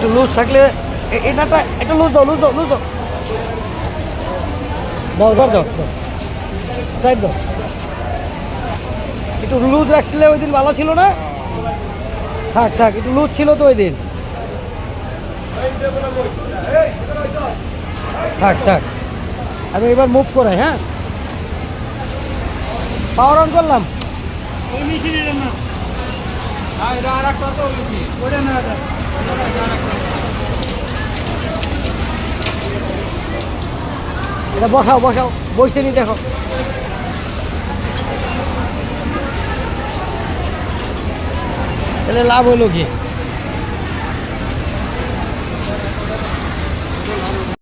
একটু লুজ থাকলে এটাটা একটু লুজ দাও লুজ দাও লুজ দাও দাও ধর দাও সাইড দাও একটু লুজ রাখলে ওই দিন ভালো ছিল না থাক থাক একটু লুজ ছিল তো ওই দিন থাক থাক আমি এবার মুভ করাই হ্যাঁ পাওয়ার অন করলাম এটা বসাও বসাও বসতে নি দেখো তাহলে লাভ হলো কি